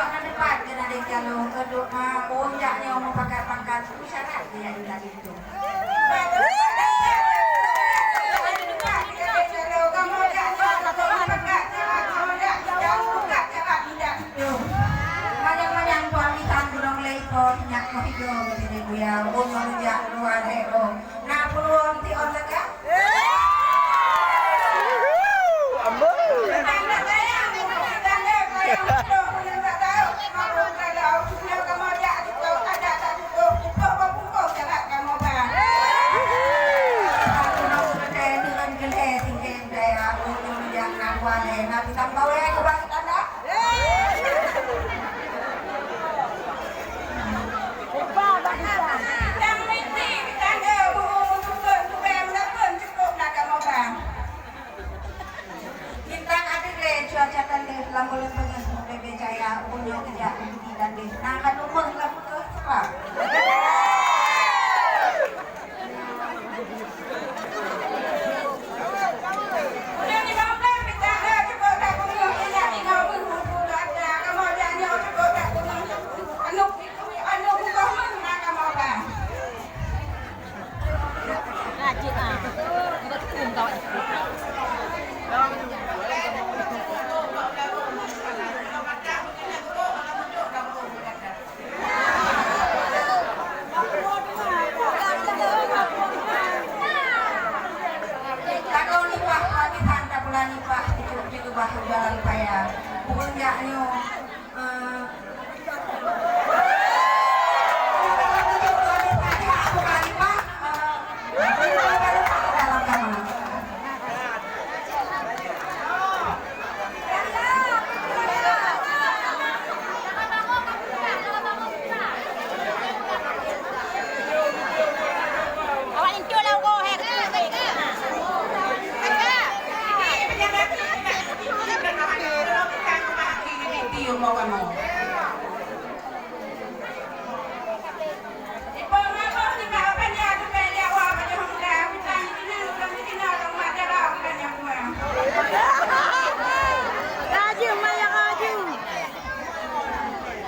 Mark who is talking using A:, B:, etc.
A: na depan ka na rin kalau keduk unjaknya mau pakai pangkat syarat dia tadi itu. Manyang-manyang tuan kita gulung leipon nyak mo hiyo ini kuya unong jak luar hero. Na puluhan ti on laga. Cuaca tadi lamun pengen bebe jaya punya tidak dan deh. Nah kan umur lamun tuh apa? Udah di bawah kita cukup tak punya tidak tinggal berhubung ada kemudian yang cukup tak punya anu buka mana kamu apa?
B: Rajin tidak kum kau.
A: Bahu jalan paya, punyanya mau kamu